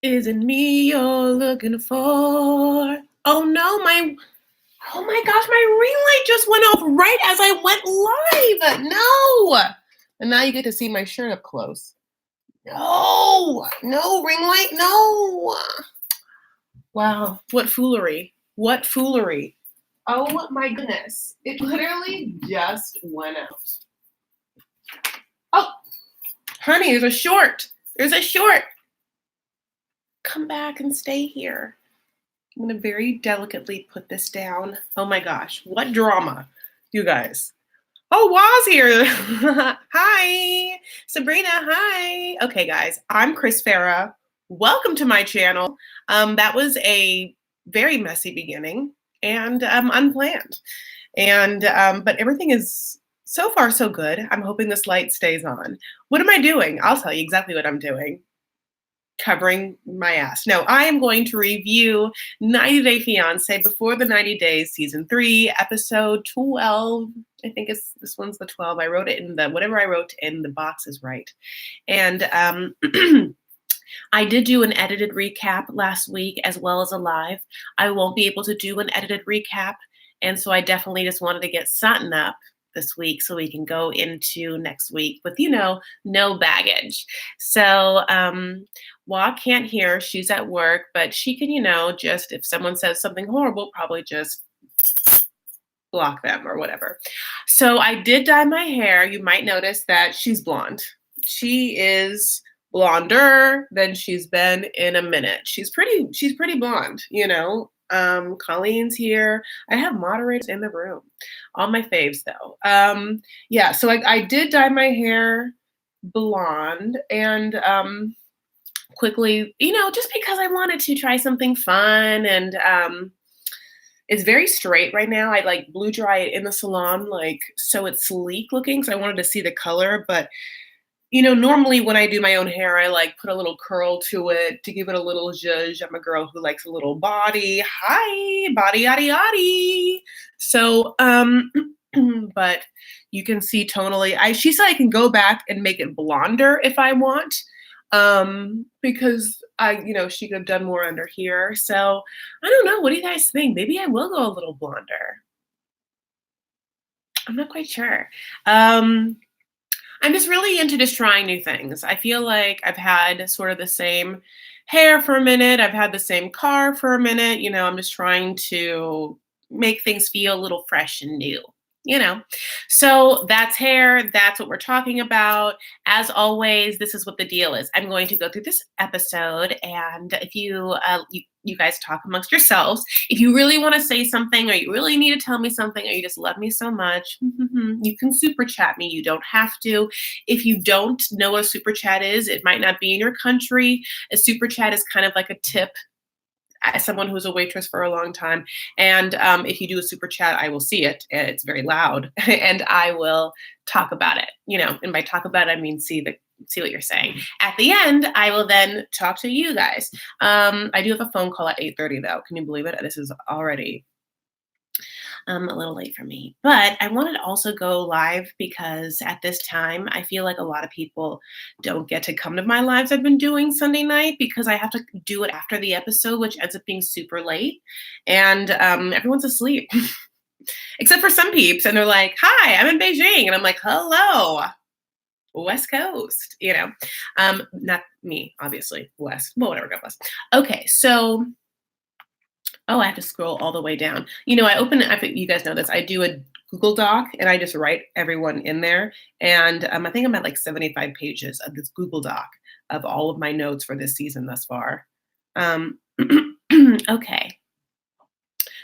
Isn't me you're looking for? Oh no, oh my gosh, my ring light just went off right as I went live. No. And now you get to see my shirt up close. No, no, ring light, no. Wow, what foolery. What foolery. Oh my goodness. It literally just went out. Oh, honey, there's a short. There's a short. Come back and stay here. I'm going to very delicately put this down. Oh my gosh, what drama, you guys. Oh, Waz here. Hi, Sabrina. Hi. Okay, guys, I'm Chris Farah. Welcome to my channel. That was a very messy beginning and unplanned. But everything is so far so good. I'm hoping this light stays on. What am I doing? I'll tell you exactly what I'm doing. Covering my ass. No, I am going to review 90 Day Fiance Before the 90 Days, Season 3, Episode 12. I think this one's the 12. I wrote it in whatever I wrote in the box is right. And I did do an edited recap last week as well as a live. I won't be able to do an edited recap. And so I definitely just wanted to get something up this week so we can go into next week with, no baggage. So Wa can't hear, she's at work, but she can, just if someone says something horrible, probably just block them or whatever. So I did dye my hair. You might notice that she's blonde. She is blonder than she's been in a minute. She's pretty blonde, Colleen's here. I have moderators in the room. All my faves though. Yeah, so I did dye my hair blonde and quickly, just because I wanted to try something fun and it's very straight right now. I like blew dry it in the salon, so it's sleek looking. So I wanted to see the color, but normally when I do my own hair, I put a little curl to it to give it a little zhuzh. I'm a girl who likes a little body. Hi, body yaddy yaddy. So, but you can see tonally. She said I can go back and make it blonder if I want, because she could have done more under here. So I don't know. What do you guys think? Maybe I will go a little blonder. I'm not quite sure. I'm just really into just trying new things. I feel like I've had sort of the same hair for a minute. I've had the same car for a minute. I'm just trying to make things feel a little fresh and new. So that's hair. That's what we're talking about. As always, this is what the deal is. I'm going to go through this episode, and if you guys talk amongst yourselves, if you really want to say something, or you really need to tell me something, or you just love me so much, you can super chat me. You don't have to. If you don't know what a super chat is, it might not be in your country. A super chat is kind of like a tip. As someone who's a waitress for a long time. And if you do a super chat, I will see it. It's very loud and I will talk about it. And by talk about it, I mean see what you're saying. At the end, I will then talk to you guys. I do have a phone call at 8:30 though. Can you believe it? This is already a little late for me, but I wanted to also go live because at this time, I feel like a lot of people don't get to come to my lives I've been doing Sunday night because I have to do it after the episode, which ends up being super late and everyone's asleep except for some peeps. And they're like, hi, I'm in Beijing. And I'm like, hello, West Coast, not me, obviously, West, well, whatever, God bless. Okay, so oh, I have to scroll all the way down. I think you guys know this. I do a Google Doc and I just write everyone in there. And I think I'm at 75 pages of this Google Doc of all of my notes for this season thus far. Okay.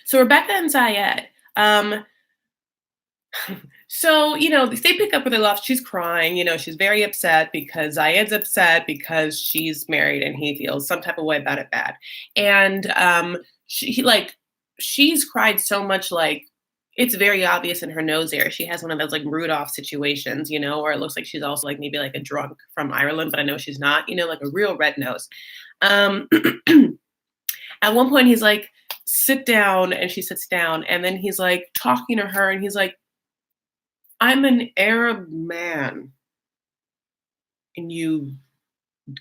So Rebecca and Zayed. So, they pick up where they left. She's crying, she's very upset because Zayed's upset because she's married and he feels some type of way about it bad. And she's cried so much, it's very obvious in her nose area. She has one of those Rudolph situations, or it looks like she's also maybe a drunk from Ireland, but I know she's not, like a real red nose. At one point he's like, sit down, and she sits down, and then he's talking to her and he's like, I'm an Arab man and you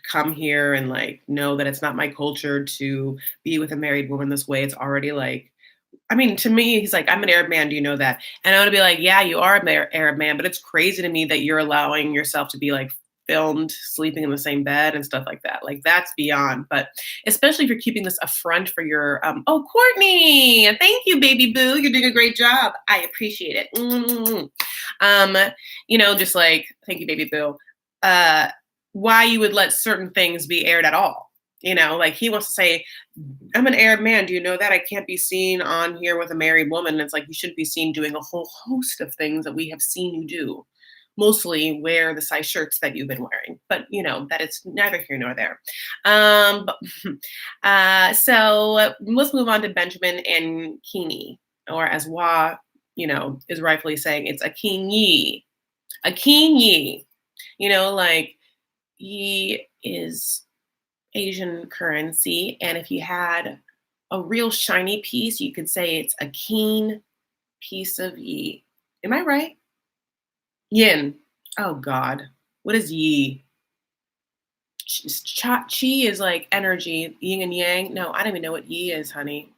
come here and like know that it's not my culture to be with a married woman this way. It's already like, I mean, to me, he's like, I'm an Arab man. Do you know that? And I would be like, yeah, you are an Arab man, but it's crazy to me that you're allowing yourself to be like filmed sleeping in the same bed and stuff like that. Like that's beyond. But especially if you're keeping this a front for your, oh, Courtney, thank you, baby boo. You're doing a great job. I appreciate it. Um, just like, thank you, baby boo. Uh, why you would let certain things be aired at all. Like he wants to say, I'm an Arab man. Do you know that? I can't be seen on here with a married woman. And it's like you shouldn't be seen doing a whole host of things that we have seen you do. Mostly wear the size shirts that you've been wearing, but that it's neither here nor there. So let's move on to Benjamin and Kini, or as Wa, is rightfully saying, it's a Kinyi, a Kinyi. Like Yi is Asian currency. And if you had a real shiny piece, you could say it's a keen piece of yi. Am I right? Yin. Oh God. What is yi? Chi is like energy, yin and yang. No, I don't even know what yi is, honey.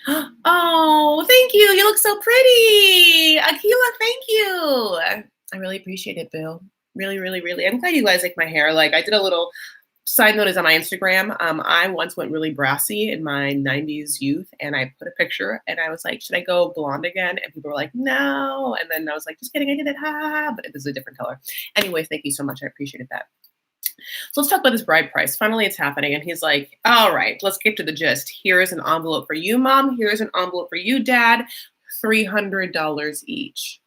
Oh, thank you. You look so pretty. Akila, thank you. I really appreciate it, Bill. Really, really, really. I'm glad you guys like my hair. Like I did a little side note is on my Instagram. I once went really brassy in my 90s youth and I put a picture and I was like, should I go blonde again? And people were like, no. And then I was like, just kidding, I did it. Ha, but it was a different color. Anyway, thank you so much. I appreciated that. So let's talk about this bride price. Finally, it's happening. And he's like, all right, let's get to the gist. Here is an envelope for you, mom. Here's an envelope for you, dad. $300 each.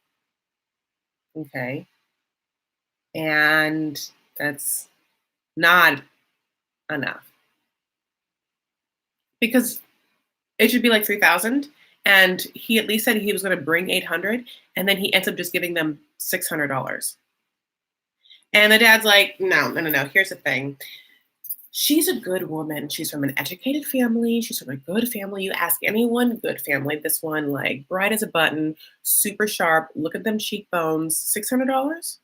Okay. And that's not enough. Because it should be like 3,000. And he at least said he was going to bring 800. And then he ends up just giving them $600. And the dad's like, no. Here's the thing. She's a good woman. She's from an educated family. She's from a good family. You ask anyone, good family. This one, like, bright as a button, super sharp. Look at them cheekbones. $600?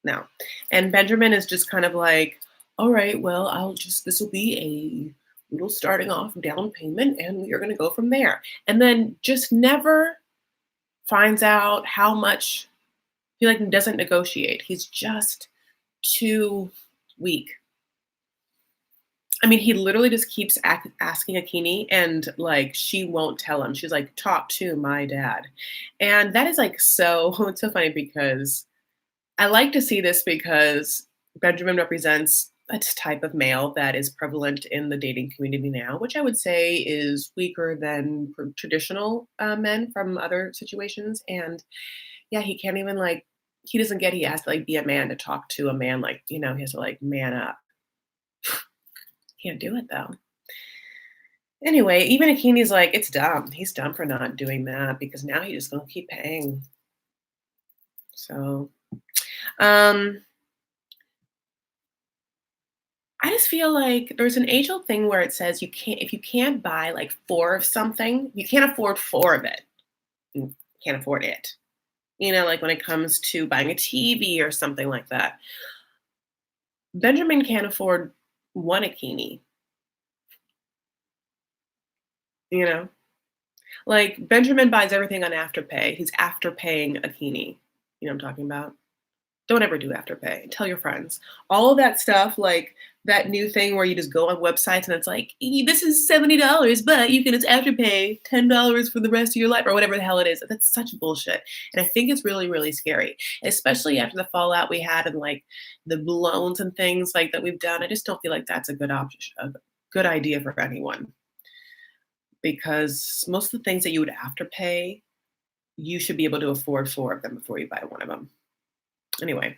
No. And Benjamin is just kind of like, all right, well, this will be a little starting off down payment and we're going to go from there. And then just never finds out how much he like doesn't negotiate. He's just too weak. I mean, he literally just keeps asking Akini and like, she won't tell him. She's like, talk to my dad. And that is like, it's so funny because I like to see this because Benjamin represents a type of male that is prevalent in the dating community now, which I would say is weaker than traditional men from other situations. And yeah, he can't even like, he doesn't get, he has to like be a man to talk to a man, like, he has to like man up. Can't do it though. Anyway, even Akini's like, it's dumb. He's dumb for not doing that because now he's just gonna keep paying. So I just feel like there's an age-old thing where it says if you can't buy like 4 of something, you can't afford 4 of it. You can't afford it. Like when it comes to buying a TV or something like that. Benjamin can't afford 1 Akini. Like Benjamin buys everything on Afterpay. He's afterpaying Akini. You know what I'm talking about? Don't ever do Afterpay. Tell your friends. All of that stuff, like that new thing where you just go on websites and it's like, this is $70, but you can just Afterpay $10 for the rest of your life or whatever the hell it is. That's such bullshit. And I think it's really, really scary, especially after the fallout we had and like the loans and things like that we've done. I just don't feel like that's a good option, a good idea for anyone. Because most of the things that you would Afterpay, you should be able to afford 4 of them before you buy 1 of them. Anyway,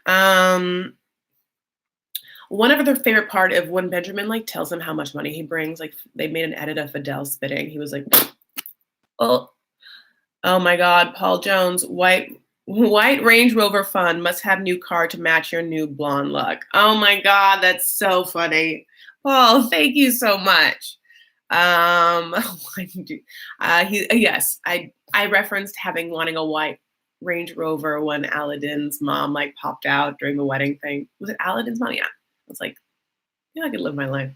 one of their favorite part of when Benjamin like tells them how much money he brings, like they made an edit of Adele spitting. He was like, oh my God, Paul Jones, white Range Rover fun, must have new car to match your new blonde look. Oh my God, that's so funny. Paul, thank you so much. Yes, I referenced wanting a white Range Rover when Aladdin's mom like popped out during the wedding thing. Was it Aladdin's mom? Yeah. I was like, yeah, I could live my life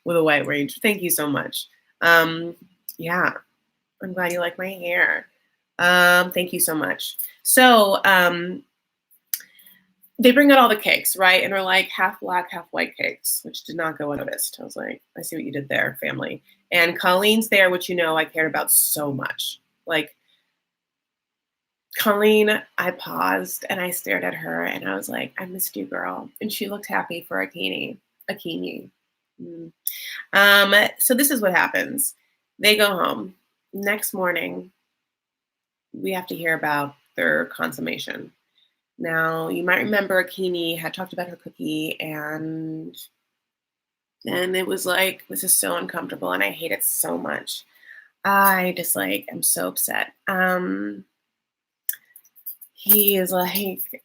with a white range. Thank you so much. Um, yeah, I'm glad you like my hair. Thank you so much. So they bring out all the cakes, right? And they're like half black, half white cakes, which did not go unnoticed. I was like, I see what you did there, family. And Colleen's there, which you know I cared about so much. Like Colleen, I paused and I stared at her and I was like, I missed you, girl. And she looked happy for Akini. Akini. Mm. So this is what happens. They go home. Next morning, we have to hear about their consummation. Now, you might remember Akini had talked about her cookie, and then it was like, this is so uncomfortable, and I hate it so much. I just like, I'm so upset. He is like,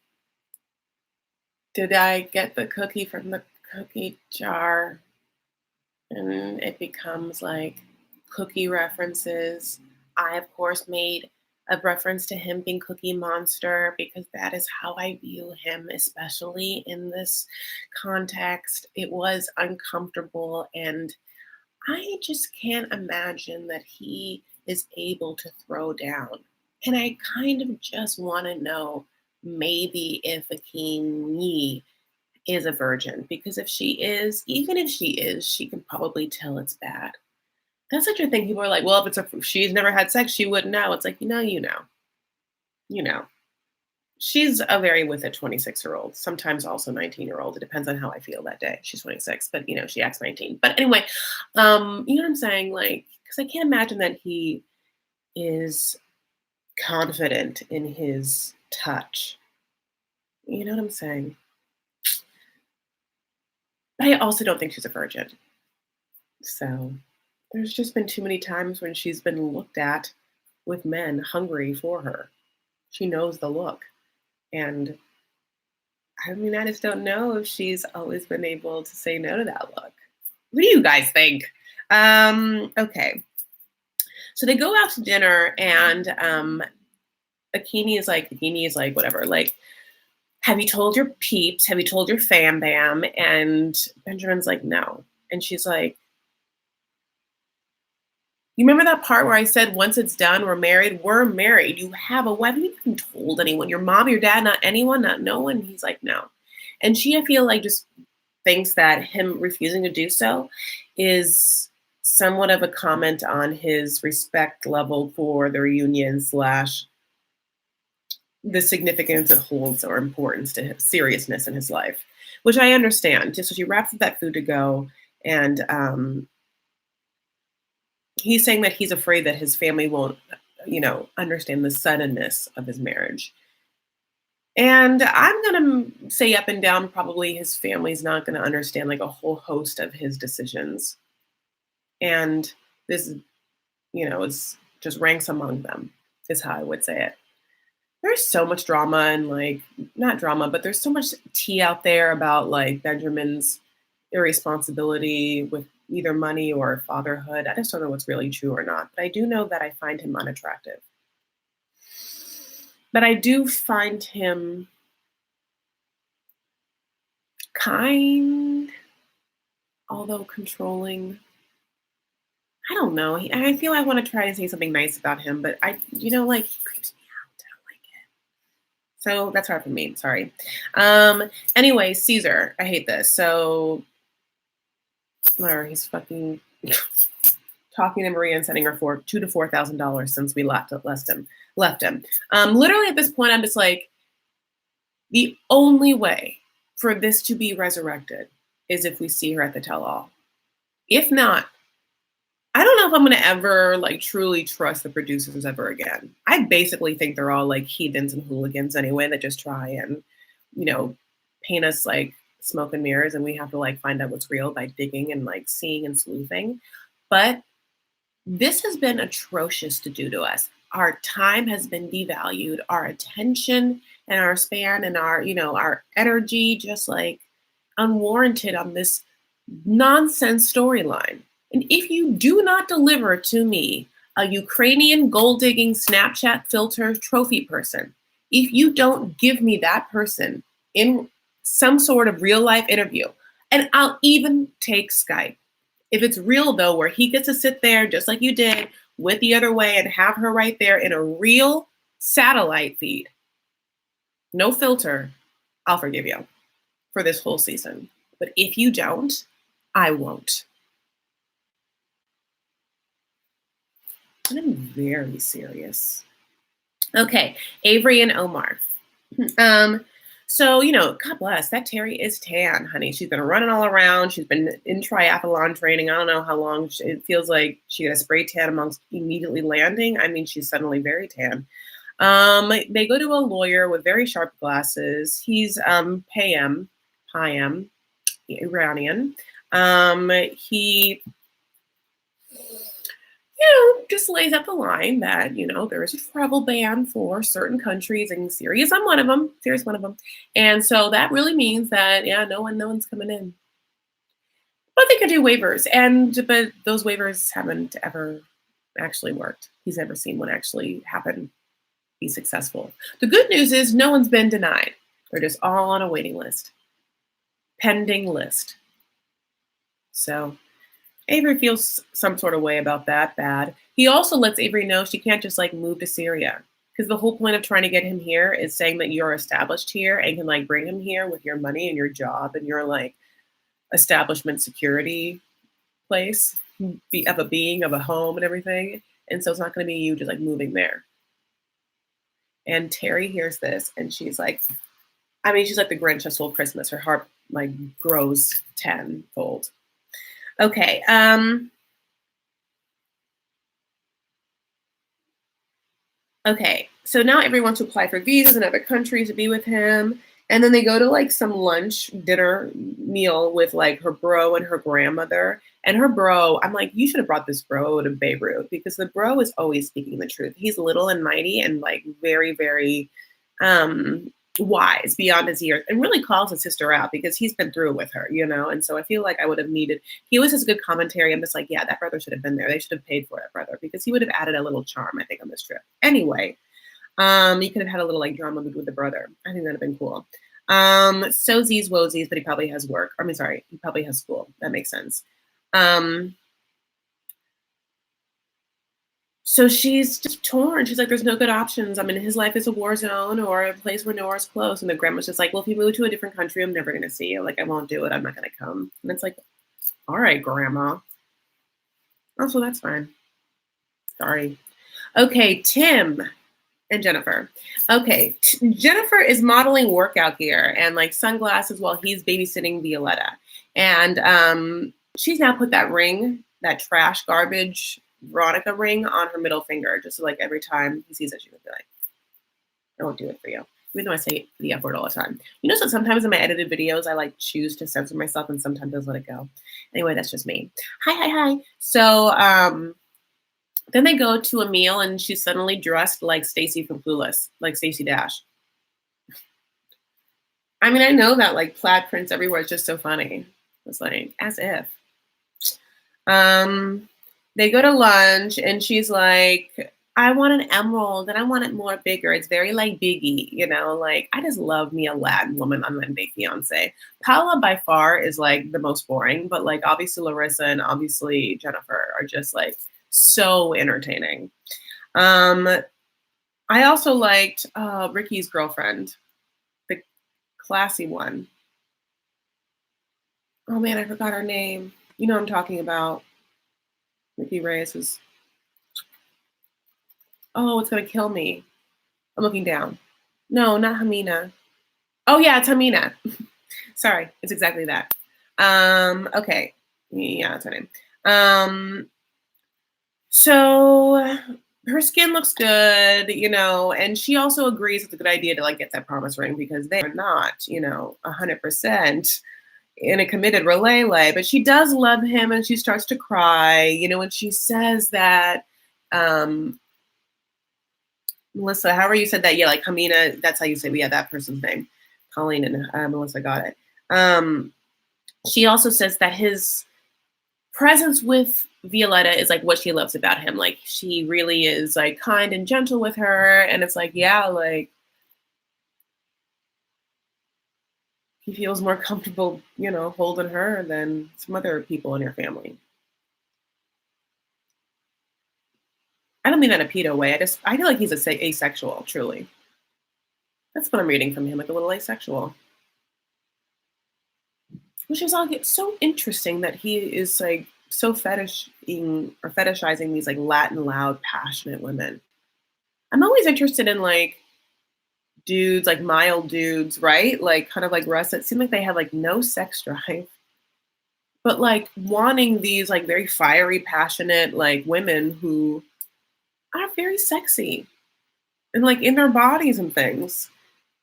did I get the cookie from the cookie jar? And it becomes like cookie references. I, of course, made a reference to him being Cookie Monster because that is how I view him, especially in this context. It was uncomfortable, and I just can't imagine that he is able to throw down. And I kind of just want to know maybe if Akeem Yee is a virgin, because if she is, even if she is, she can probably tell it's bad. That's such a thing. People are like, well, if she's never had sex, she wouldn't know. It's like, you know. She's a very with it 26-year-old, sometimes also 19-year-old. It depends on how I feel that day. She's 26, but she acts 19. But anyway, you know what I'm saying? Like, because I can't imagine that he is confident in his touch. You know what I'm saying? But I also don't think she's a virgin. So there's just been too many times when she's been looked at with men hungry for her. She knows the look. And I mean, I just don't know if she's always been able to say no to that look. What do you guys think? Okay. So they go out to dinner, and Akini is like, whatever, like, have you told your peeps? Have you told your fam bam? And Benjamin's like, no. And she's like, you remember that part where I said, once it's done, we're married? We're married. You have a wife. Have you even told anyone? Your mom, your dad, not anyone, not no one? He's like, no. And she, I feel like, just thinks that him refusing to do so is somewhat of a comment on his respect level for the reunion slash the significance it holds or importance to his seriousness in his life, which I understand. Just so she wraps up that food to go, and he's saying that he's afraid that his family won't, understand the suddenness of his marriage. And I'm going to say up and down, probably his family's not going to understand like a whole host of his decisions. And this, is just ranks among them, is how I would say it. There's so much drama and like, not drama, but there's so much tea out there about like Benjamin's irresponsibility with either money or fatherhood. I just don't know what's really true or not. But I do know that I find him unattractive. But I do find him kind, although controlling. I don't know. I feel I want to try to say something nice about him, but he creeps me out. I don't like it. So that's hard for me. Sorry. Anyway, Caesar. I hate this. So, he's fucking talking to Maria and sending her for $2,000 to $4,000 since we left him. Literally at this point, I'm just like, the only way for this to be resurrected is if we see her at the tell-all. If not, I don't know if I'm going to ever like truly trust the producers ever again. I basically think they're all like heathens and hooligans anyway that just try and, paint us like smoke and mirrors, and we have to like find out what's real by digging and like seeing and sleuthing. But this has been atrocious to do to us. Our time has been devalued, our attention and our span and our energy just like unwarranted on this nonsense storyline. And if you do not deliver to me a Ukrainian gold digging Snapchat filter trophy person, If you don't give me that person in some sort of real life interview, and I'll even take Skype. If it's real though, where he gets to sit there just like you did with the other way and have her right there in a real satellite feed, no filter, I'll forgive you for this whole season. But if you don't, I won't. And I'm very serious. Okay, Avery and Omar. Um, so, God bless, that Terry is tan, honey. She's been running all around. She's been in triathlon training. I don't know how long. It feels like she got a spray tan amongst immediately landing. I mean, she's suddenly very tan. They go to a lawyer with very sharp glasses. He's Payam, Iranian. He just lays out the line that, there is a travel ban for certain countries, and Syria's on one of them. Syria's one of them. And so that really means that, no one's coming in. But they could do waivers, but those waivers haven't ever actually worked. He's never seen one actually happen, be successful. The good news is no one's been denied. They're just all on a waiting list, pending list. So Avery feels some sort of way about that bad. He also lets Avery know she can't just move to Syria, because the whole point of trying to get him here is saying that you're established here and can bring him here with your money and your job and your establishment security place of a home and everything. And so it's not going to be you just moving there. And Terry hears this and she's like, she's like the Grinch that stole Christmas. Her heart grows tenfold. Okay. Okay. So now everyone wants to apply for visas in other countries to be with him. And then they go to some lunch, dinner meal with her bro and her grandmother. And her bro, I'm like, you should have brought this bro to Beirut, because the bro is always speaking the truth. He's little and mighty and very, very wise beyond his years, and really calls his sister out because he's been through it with her, And so I feel like I would have needed, he always has good commentary. I'm just like, yeah, that brother should have been there. They should have paid for that brother, because he would have added a little charm, I think, on this trip. Anyway, you could have had a little drama with the brother. I think that'd have been cool. Sozies, wozies, but he probably has work. He probably has school. That makes sense. So she's just torn. She's like, there's no good options. His life is a war zone or a place where nowhere's close. And the grandma's just like, well, if you move to a different country, I'm never going to see you. I won't do it. I'm not going to come. And it's like, all right, grandma. Also, that's fine. Sorry. Okay, Tim and Jennifer. Okay, Jennifer is modeling workout gear and sunglasses while he's babysitting Violetta. And she's now put that ring, that trash garbage Veronica ring, on her middle finger, just so every time he sees it, she would be like, I won't do it for you. Even though I say the F word all the time. So sometimes in my edited videos, I choose to censor myself, and sometimes I just let it go. Anyway, that's just me. Hi. So then they go to a meal, and she's suddenly dressed like Stacy from Clueless, like Stacey Dash. I know that plaid prints everywhere is just so funny. It's as if. They go to lunch, and she's like, I want an emerald, and I want it more bigger. It's very Biggie, I just love me a Latin woman on Monday Fiance. Paula by far is the most boring, but obviously Larissa and obviously Jennifer are just so entertaining. I also liked Ricky's girlfriend, the classy one. Oh man, I forgot her name. You know what I'm talking about. Ricky Reyes is. Oh, it's gonna kill me. I'm looking down. No, not Hamina. Oh yeah, it's Hamina. Sorry, it's exactly that. Okay. Yeah, that's her name. So her skin looks good, and she also agrees it's a good idea to get that promise ring, because they are not, 100% in a committed relay, but she does love him, and she starts to cry, when she says that, Melissa, however you said that, yeah, Hamina, that's how you say, yeah, that person's name. Colleen and Melissa got it. She also says that his presence with Violetta is what she loves about him. She really is kind and gentle with her, and it's yeah, he feels more comfortable, holding her than some other people in your family. I don't mean that in a pedo way. I feel like he's asexual, truly. That's what I'm reading from him, like a little asexual. Which is all so interesting that he is like so fetishing or fetishizing these like Latin loud, passionate women. I'm always interested in like dudes, like mild dudes, right? Like kind of like Russ. It seemed like they had like no sex drive, but like wanting these like very fiery, passionate like women who are very sexy and like in their bodies and things.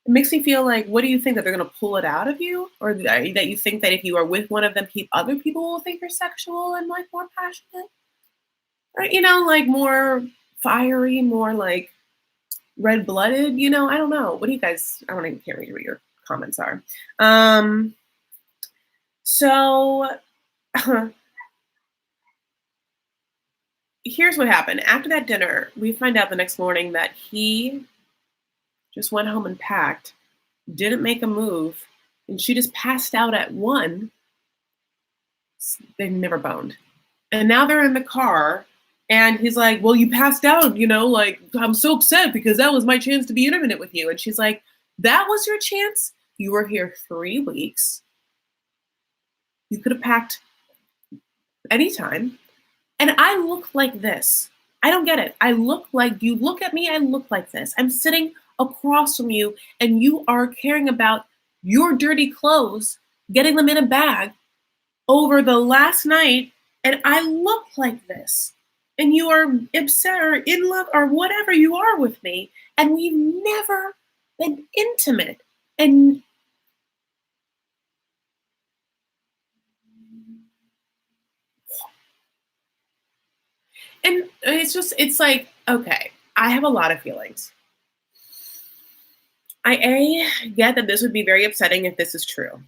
It makes me feel like, what do you think that they're going to pull it out of you, or that you think that if you are with one of them, other people will think you're sexual and like more passionate, or like more fiery, more like red blooded. I don't know. What do you guys? I don't even can't read what your comments are. So here's what happened. After that dinner, we find out the next morning that he just went home and packed, didn't make a move, and she just passed out at 1. They've never boned. And now they're in the car, and he's like, "Well, you passed out, like I'm so upset because that was my chance to be intimate with you." And she's like, "That was your chance? You were here 3 weeks. You could have packed anytime. And I look like this. I don't get it. I look like you look at me, I look like this. I'm sitting across from you, and you are caring about your dirty clothes, getting them in a bag over the last night, and I look like this. And you are upset or in love or whatever you are with me, and we've never been intimate. And it's like, okay, I have a lot of feelings. I get that this would be very upsetting if this is true.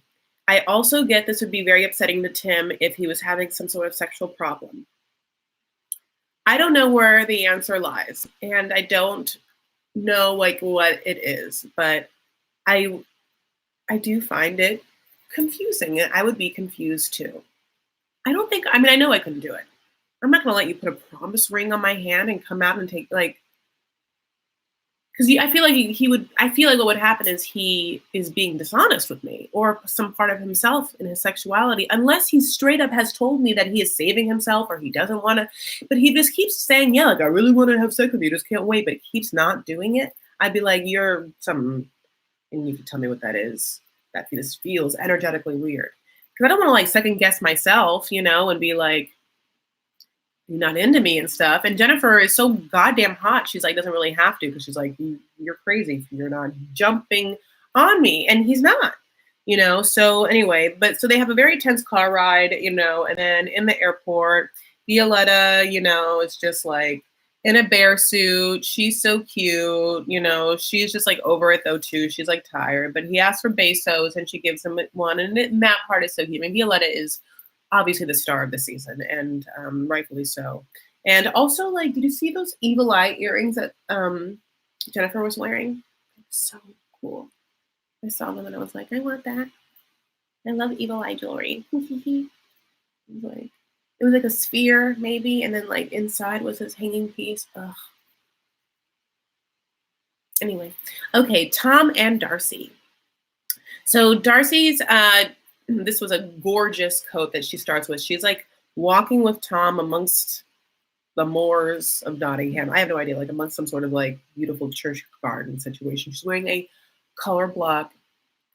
I also get this would be very upsetting to Tim if he was having some sort of sexual problem. I don't know where the answer lies, and I don't know like what it is, but I I do find it confusing, and I would be confused too. I know I couldn't do it. I'm not gonna let you put a promise ring on my hand and come out and take like because I feel like he would. I feel like what would happen is he is being dishonest with me, or some part of himself in his sexuality, unless he straight up has told me that he is saving himself or he doesn't want to. But he just keeps saying, "Yeah, like I really want to have sex with you, just can't wait," but keeps not doing it. I'd be like, "You're some," and you can tell me what that is. That just feels energetically weird because I don't want to like second guess myself, and be like, "You're not into me" and stuff. And Jennifer is so goddamn hot. She's like, doesn't really have to because she's like, you're crazy if you're not jumping on me. And he's not. So anyway, but so they have a very tense car ride, and then in the airport, Violetta, is just like in a bear suit. She's so cute. She's just like over it though, too. She's like tired, but he asks for pesos and she gives him one. And that part is so cute. And Violetta is obviously the star of the season, and rightfully so. And also, like, did you see those evil eye earrings that Jennifer was wearing? So cool. I saw them and I was like, I want that. I love evil eye jewelry. It was like a sphere, maybe, and then like inside was this hanging piece. Ugh. Anyway, okay, Tom and Darcy. So Darcy's this was a gorgeous coat that she starts with. She's like walking with Tom amongst the moors of Nottingham. I have no idea, like amongst some sort of like beautiful church garden situation. She's wearing a color block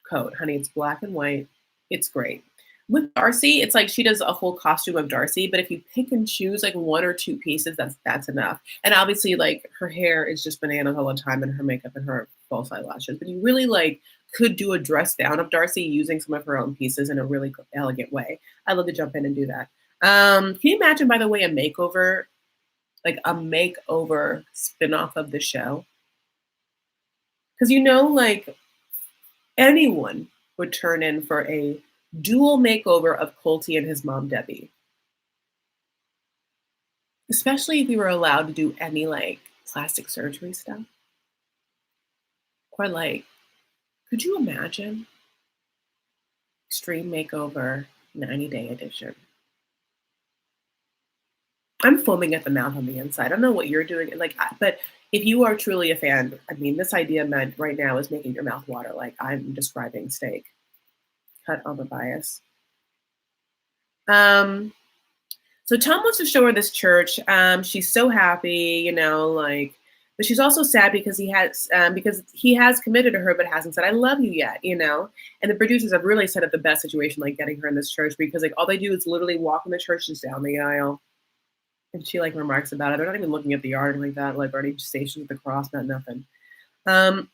coat. Honey, it's black and white. It's great. With Darcy, it's like she does a whole costume of Darcy, but if you pick and choose like 1 or 2 pieces, that's enough. And obviously, like her hair is just bananas all the time, and her makeup and her false eyelashes. But you really like could do a dress down of Darcy using some of her own pieces in a really elegant way. I'd love to jump in and do that. Can you imagine, by the way, a makeover spinoff of the show? Because like anyone would turn in for a dual makeover of Colty and his mom, Debbie. Especially if we were allowed to do any like plastic surgery stuff. Or like, could you imagine Extreme Makeover 90-day edition. I'm foaming at the mouth on the inside. I don't know what you're doing, like, but if you are truly a fan, I mean, this idea meant right now is making your mouth water like I'm describing steak. Cut on the bias. Um, so Tom wants to show her this church. She's so happy, like, but she's also sad because he has committed to her, but hasn't said "I love you" yet. And the producers have really set up the best situation, like getting her in this church because like all they do is literally walk in the church just down the aisle. And she like remarks about it. They're not even looking at the yard like that, like already stationed at the cross, not nothing. Um,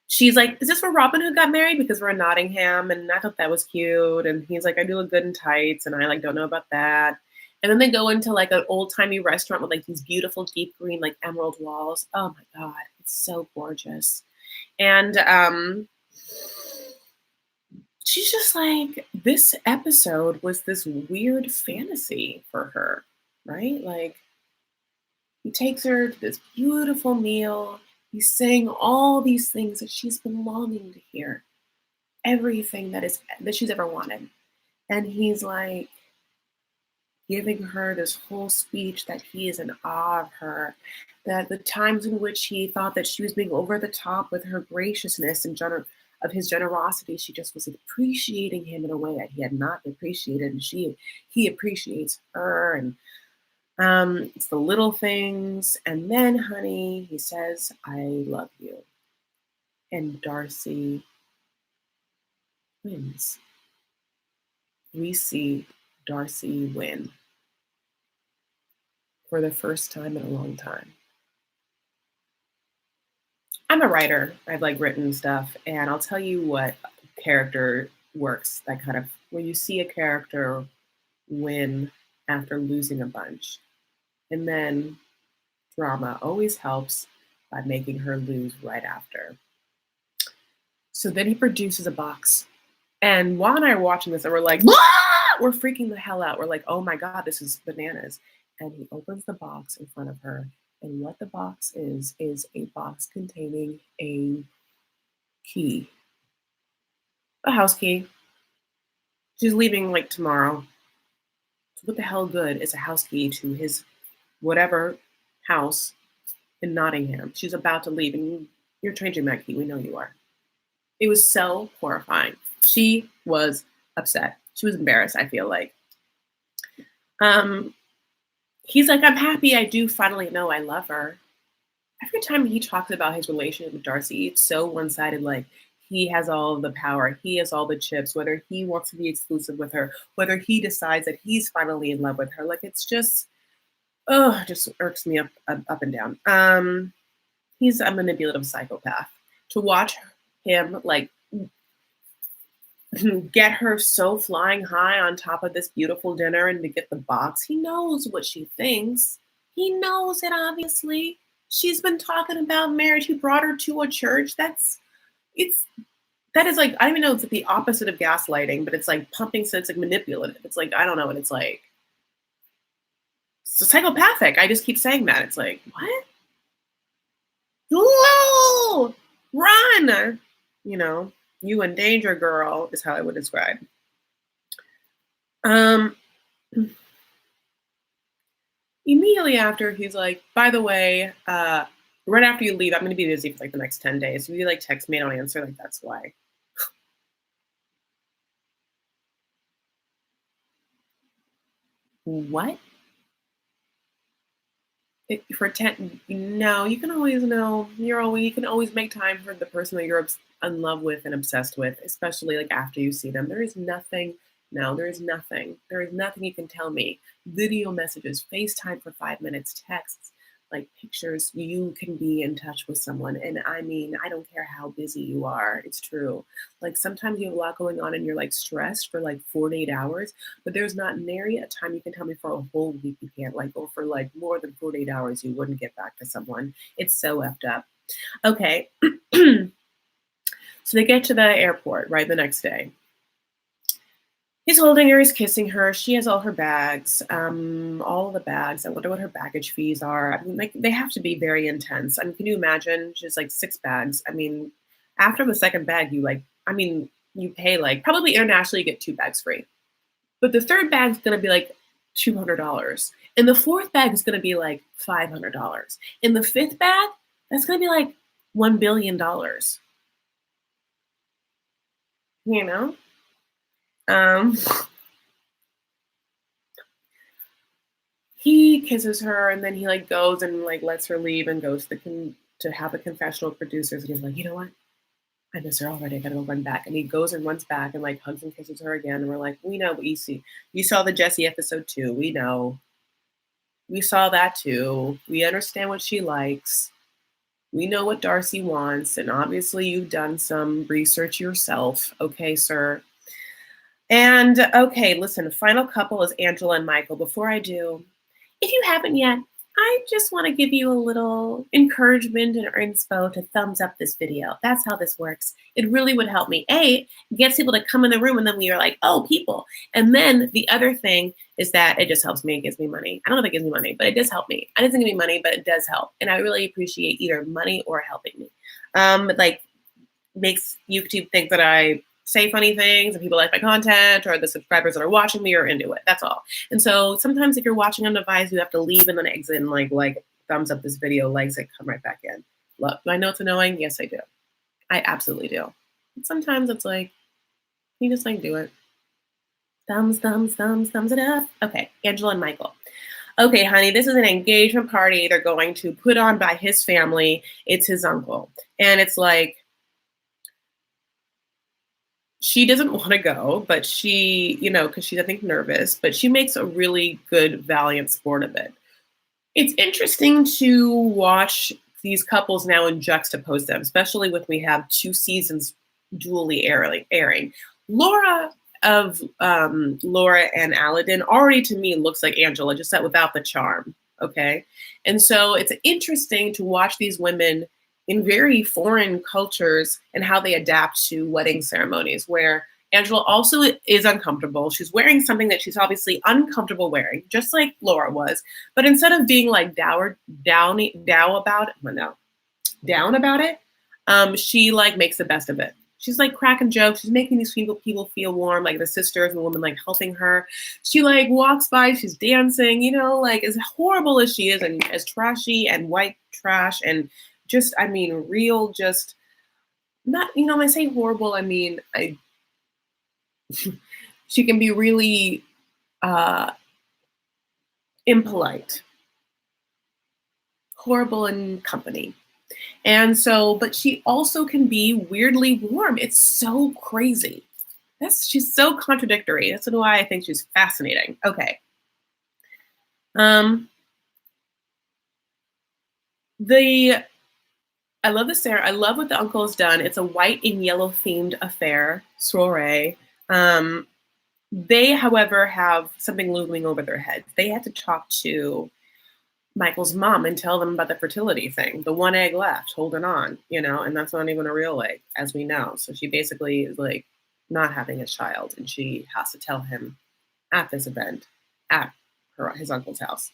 she's like, "Is this where Robin Hood got married? Because we're in Nottingham." And I thought that was cute. And he's like, "I do look good in tights," and I like don't know about that. And then they go into like an old timey restaurant with like these beautiful deep green like emerald walls. Oh my god, it's so gorgeous. And she's just like, this episode was this weird fantasy for her, right? Like he takes her to this beautiful meal. He's saying all these things that she's been longing to hear, everything that she's ever wanted. And he's like giving her this whole speech that he is in awe of her, that the times in which he thought that she was being over the top with her graciousness and of his generosity, she just was appreciating him in a way that he had not appreciated, and he appreciates her, and it's the little things. And then, honey, he says, "I love you." And Darcy wins. We see Darcy win for the first time in a long time. I'm a writer. I've like written stuff, and I'll tell you what character works. That kind of when you see a character win after losing a bunch, and then drama always helps by making her lose right after. So then he produces a box. And Juan and I are watching this and we're like, "Ah!" We're freaking the hell out. We're like, "Oh my God, this is bananas." And he opens the box in front of her. And what the box is a box containing a key, a house key. She's leaving like tomorrow. So what the hell good is a house key to his whatever house in Nottingham? She's about to leave and you're changing that key. We know you are. It was so horrifying. She was upset. She was embarrassed, I feel like. Um, he's like, "I'm happy I do finally know I love her." Every time he talks about his relationship with Darcy, it's so one-sided, like he has all the power, he has all the chips, whether he wants to be exclusive with her, whether he decides that he's finally in love with her. Like it's just, oh, it just irks me up and down. He's a manipulative psychopath. To watch him like get her so flying high on top of this beautiful dinner and to get the box. He knows what she thinks. He knows it, obviously. She's been talking about marriage. He brought her to a church. It's that is like, I don't even know, it's like the opposite of gaslighting, but it's like pumping, so it's like manipulative. It's like, I don't know, and it's like psychopathic. I just keep saying that. It's like, what? Whoa! Run! You know, you in danger, girl, is how I would describe. Um, Immediately after, he's like, "By the way, right after you leave, I'm gonna be busy for like the next 10 days. If you like text me, I don't answer, like that's why." What? For 10? No, you can always know. You can always make time for the person that you're in love with and obsessed with, especially like after you see them. There is nothing. No, there is nothing. There is nothing you can tell me. Video messages, FaceTime for 5 minutes, texts, like pictures. You can be in touch with someone. And I mean, I don't care how busy you are. It's true. Like sometimes you have a lot going on and you're like stressed for like 48 hours, but there's not nary a time you can tell me for a whole week you can't, like, or for like more than 48 hours you wouldn't get back to someone. It's so effed up. Okay. So they get to the airport, right, the next day. He's holding her, he's kissing her. She has all her bags, all the bags. I wonder what her baggage fees are. I mean, like they have to be very intense. I mean, can you imagine? She's like 6 bags. I mean, after the second bag, you like, I mean, You pay like probably internationally you get 2 bags free. But the third bag is gonna be like $200. And the fourth bag is gonna be like $500. And the fifth bag, that's gonna be like $1 billion. You know? Um, he kisses her and then he like goes and like lets her leave and goes to have a confessional with producers. And he's like, you know what? I miss her already. I gotta go run back. And he goes and runs back and like hugs and kisses her again. And we're like, we know what you see. You saw the Jessie episode too. We know. We saw that too. We understand what she likes. We know what Darcy wants. And obviously, you've done some research yourself. Okay, sir. And okay, listen, the final couple is Angela and Michael. Before I do, if you haven't yet, I just want to give you a little encouragement and inspo to thumbs up this video. That's how this works. It really would help me. A, gets people to come in the room and then we are like, oh, people. And then the other thing is that it just helps me. It gives me money. I don't know if it gives me money, but it does help me. It doesn't give me money, but it does help. And I really appreciate either money or helping me. Like makes YouTube think that I say funny things and people like my content or the subscribers that are watching me are into it. That's all. And so sometimes if you're watching on a device, you have to leave and then exit and like thumbs up this video, legs that come right back in. Look, do I know it's annoying? Yes, I do. I absolutely do. But sometimes it's like, you just like do it. Thumbs it up. Okay, Angela and Michael. Okay, honey, this is an engagement party they're going to put on by his family. It's his uncle. And it's like, she doesn't want to go, but she, because she's, I think, nervous, but she makes a really good, valiant sport of it. It's interesting to watch these couples now and juxtapose them, especially when we have 2 seasons dually airing. Laura and Aladdin already to me looks like Angela, just that without the charm. Okay. And so it's interesting to watch these women in very foreign cultures and how they adapt to wedding ceremonies, where Angela also is uncomfortable. She's wearing something that she's obviously uncomfortable wearing, just like Laura was. But instead of being like down about it, she like makes the best of it. She's like cracking jokes. She's making these people feel warm, like the sisters and the woman like helping her. She like walks by, she's dancing, like as horrible as she is and as trashy and white trash and just, I mean, real, just not, when I say horrible, I mean, she can be really impolite, horrible in company. And so, but she also can be weirdly warm. It's so crazy. She's so contradictory. That's why I think she's fascinating. Okay. I love the Sarah. I love what the uncle has done. It's a white and yellow themed affair, soiree. They, however, have something looming over their heads. They had to talk to Michael's mom and tell them about the fertility thing. The 1 egg left, holding on, and that's not even a real egg, as we know. So she basically is like not having a child, and she has to tell him at this event at his uncle's house.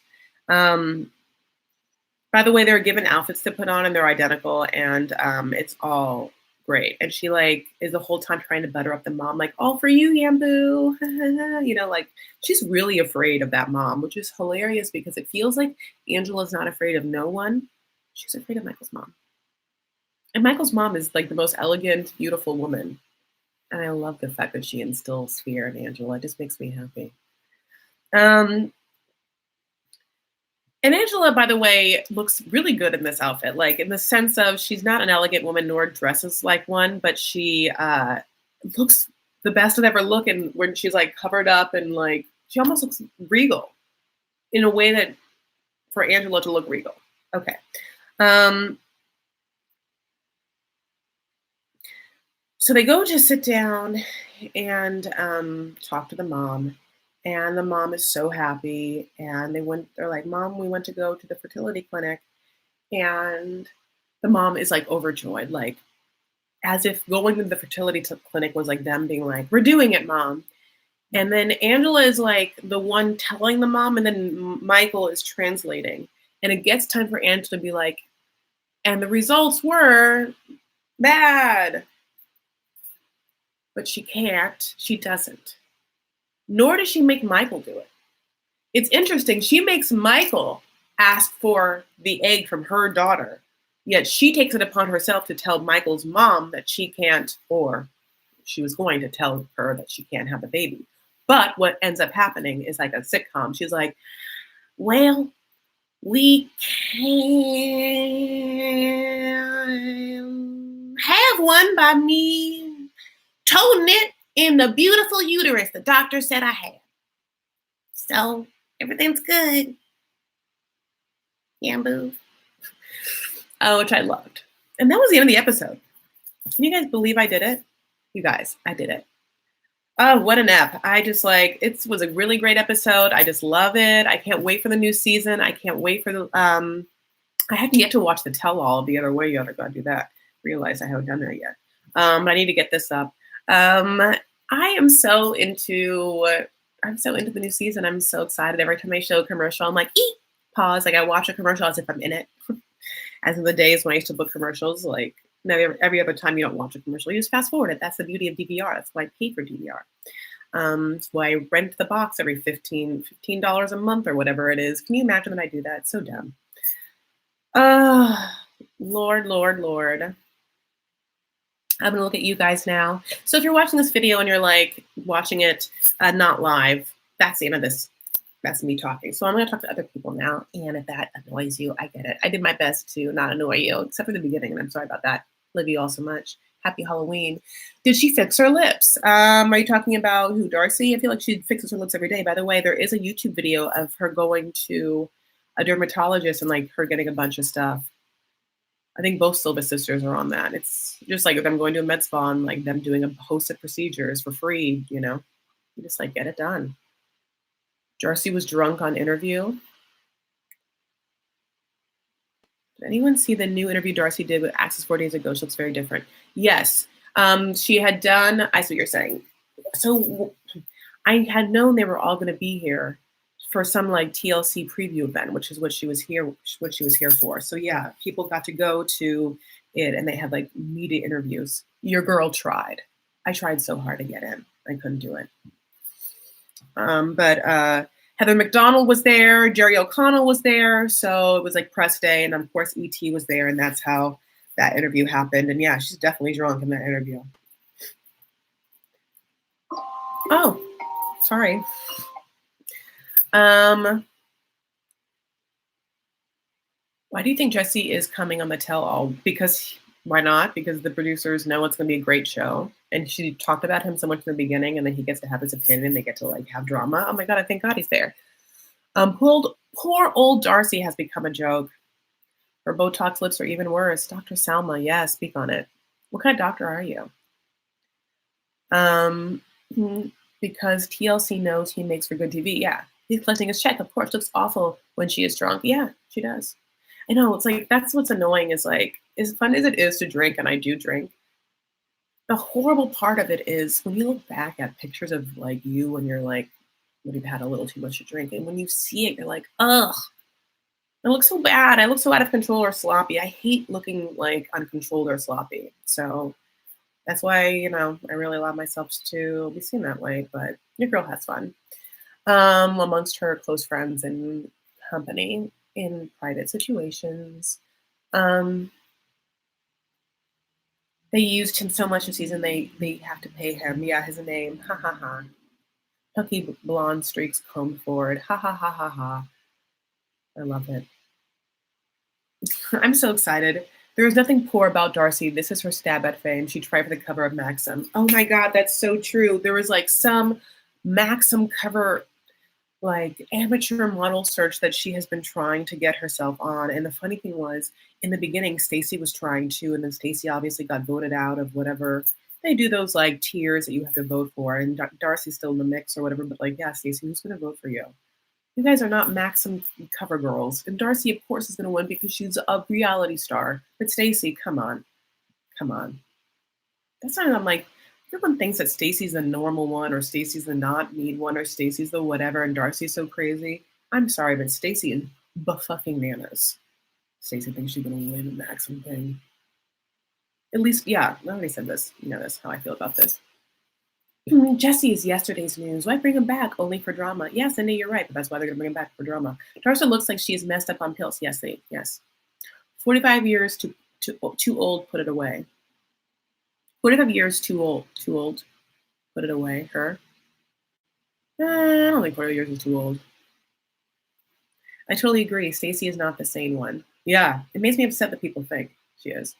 By the way, they're given outfits to put on and they're identical, and it's all great. And she like is the whole time trying to butter up the mom, like, all for you, Yambu. Like she's really afraid of that mom, which is hilarious because it feels like Angela's not afraid of no one. She's afraid of Michael's mom. And Michael's mom is like the most elegant, beautiful woman. And I love the fact that she instills fear in Angela. It just makes me happy. And Angela, by the way, looks really good in this outfit, like in the sense of she's not an elegant woman nor dresses like one, but she looks the best I've ever looked. And when she's like covered up and like, she almost looks regal in a way that for Angela to look regal. Okay. So they go to sit down and talk to the mom. And the mom is so happy. And they're like, Mom, we went to go to the fertility clinic. And the mom is like overjoyed, like as if going to the fertility clinic was like them being like, we're doing it, Mom. And then Angela is like the one telling the mom, and then Michael is translating. And it gets time for Angela to be like, and the results were bad. but she can't. She doesn't. Nor does she make Michael do it. It's interesting. She makes Michael ask for the egg from her daughter, yet she takes it upon herself to tell Michael's mom that she can't, or she was going to tell her that she can't have the baby. But what ends up happening is like a sitcom. She's like, well, we can have one by me toting it in the beautiful uterus the doctor said I had. So everything's good. Yeah, boo. Oh, which I loved. And that was the end of the episode. Can you guys believe I did it? You guys, I did it. Oh, what an ep. I just like, it was a really great episode. I just love it. I can't wait for the new season. I can't wait for the, I have yet to watch the tell-all the other way. You gotta go do that. Realize I haven't done that yet. But I need to get this up. I am so into the new season. I'm so excited. Every time I show a commercial, I'm like, eat, pause. Like I watch a commercial as if I'm in it. As in the days when I used to book commercials, like every other time you don't watch a commercial, you just fast forward it. That's the beauty of DVR. That's why I pay for DVR. That's why I rent the box every $15 a month or whatever it is. Can you imagine that I do that? It's so dumb. Lord, Lord, Lord. I'm gonna look at you guys now. So if you're watching this video and you're like watching it not live, that's the end of this. That's me talking. So I'm gonna talk to other people now. And if that annoys you, I get it. I did my best to not annoy you, except for the beginning, and I'm sorry about that. Love you all so much. Happy Halloween. Did she fix her lips? Are you talking about who, Darcy? I feel like she fixes her lips every day. By the way, there is a YouTube video of her going to a dermatologist and like her getting a bunch of stuff. I think both Silva sisters are on that. It's just like them going to a med spa and like them doing a host of procedures for free, you know? You just like get it done. Darcy was drunk on interview. Did anyone see the new interview Darcy did with Access 4 days ago? She looks very different. Yes. She had done, I see what you're saying. So I had known they were all going to be here for some like TLC preview event, which is what she was here for. So yeah, people got to go to it and they had like media interviews. Your girl tried. I tried so hard to get in. I couldn't do it. But Heather McDonald was there, Jerry O'Connell was there, so it was like press day, and of course E.T. was there, and that's how that interview happened. And yeah, she's definitely drunk in that interview. Oh, sorry. Why do you think Jesse is coming on the tell-all? Because why not? Because the producers know it's going to be a great show. And she talked about him so much in the beginning, and then he gets to have his opinion, and they get to like have drama. Oh my God, I thank God he's there. Poor old Darcy has become a joke. Her Botox lips are even worse. Dr. Salma, yeah, speak on it. What kind of doctor are you? Because TLC knows he makes for good TV. Yeah, he's collecting his check. Of course, looks awful when she is drunk. Yeah, she does. I know, it's like, that's what's annoying is like, as fun as it is to drink, and I do drink, the horrible part of it is when you look back at pictures of like you when you're like, when you've had a little too much to drink, and when you see it, you're like, ugh, I look so bad. I look so out of control or sloppy. I hate looking like uncontrolled or sloppy. So that's why, you know, I really allow myself to be seen that way, but your girl has fun. Amongst her close friends and company in private situations. They used him so much this season, they have to pay him. Yeah, his name. Ha ha ha. Chunky blonde streaks combed forward. Ha ha ha ha ha. I love it. I'm so excited. There is nothing poor about Darcy. This is her stab at fame. She tried for the cover of Maxim. Oh my God, that's so true. There was like some Maxim cover, like amateur model search that she has been trying to get herself on. And the funny thing was, in the beginning, Stacey was trying to, and then Stacey obviously got voted out of whatever. They do those like tiers that you have to vote for, and Darcy's still in the mix or whatever. But like, yeah, Stacey, who's going to vote for you? You guys are not Maxim cover girls. And Darcy, of course, is going to win because she's a reality star. But Stacey, come on. Come on. That's not, I'm like, everyone thinks that Stacey's the normal one, or Stacey's the not need one, or Stacey's the whatever, and Darcy's so crazy. I'm sorry, but Stacey is fucking nanas. Stacey thinks she's gonna win the Maxim thing. At least, yeah, I already said this. You know this, how I feel about this. Jesse is yesterday's news. Why bring him back only for drama? Yes, Cindy, you're right, but that's why they're gonna bring him back for drama. Darcy looks like she's messed up on pills. Yes. 45 years too old, put it away. 45 years too old, put it away. Her? I don't think 45 years is too old. I totally agree. Stacy is not the sane one. Yeah, it makes me upset that people think she is.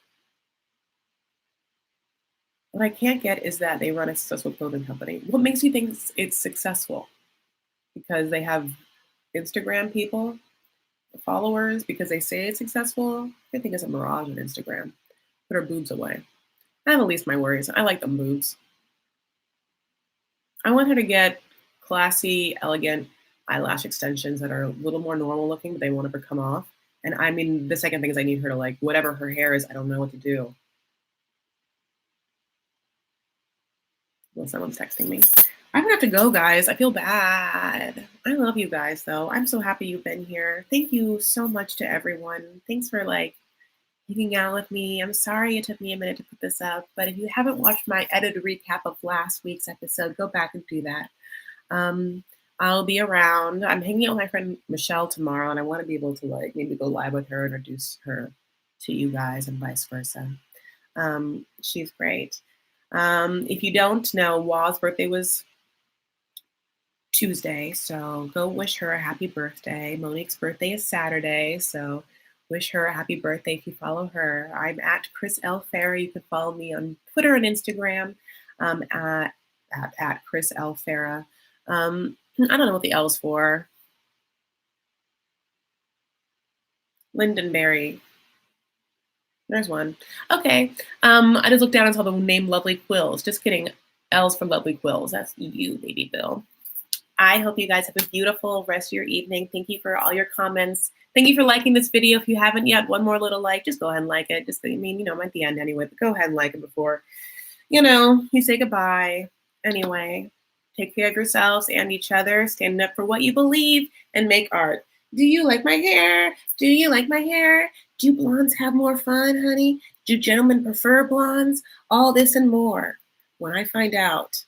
What I can't get is that they run a successful clothing company. What makes you think it's successful? Because they have Instagram people, followers, because they say it's successful? I think it's a mirage on Instagram. Put her boobs away. I have at least my worries. I like them boobs. I want her to get classy, elegant eyelash extensions that are a little more normal looking, but they won't ever come off. And I mean, the second thing is I need her to like whatever her hair is. I don't know what to do. Well, someone's texting me. I'm gonna have to go, guys. I feel bad. I love you guys, though. I'm so happy you've been here. Thank you so much to everyone. Thanks for like hanging out with me. I'm sorry it took me a minute to put this up, but if you haven't watched my edited recap of last week's episode, go back and do that. Um, I'll be around. I'm hanging out with my friend Michelle tomorrow, and I want to be able to like maybe go live with her, introduce her to you guys, and vice versa. She's great. If you don't know, Wa's birthday was Tuesday, so go wish her a happy birthday. Monique's birthday is Saturday, so wish her a happy birthday if you follow her. I'm at Chris L. Farah. You can follow me on Twitter and Instagram at Chris L. Farah. I don't know what the L is for. Lindenberry. There's one. Okay. I just looked down and saw the name Lovely Quills. Just kidding. L's for Lovely Quills. That's you, baby Bill. I hope you guys have a beautiful rest of your evening. Thank you for all your comments. Thank you for liking this video. If you haven't yet, one more little like, just go ahead and like it. Just, I mean, I'm at the end anyway, but go ahead and like it before, you say goodbye. Anyway, take care of yourselves and each other. Stand up for what you believe and make art. Do you like my hair? Do you like my hair? Do blondes have more fun, honey? Do gentlemen prefer blondes? All this and more when I find out.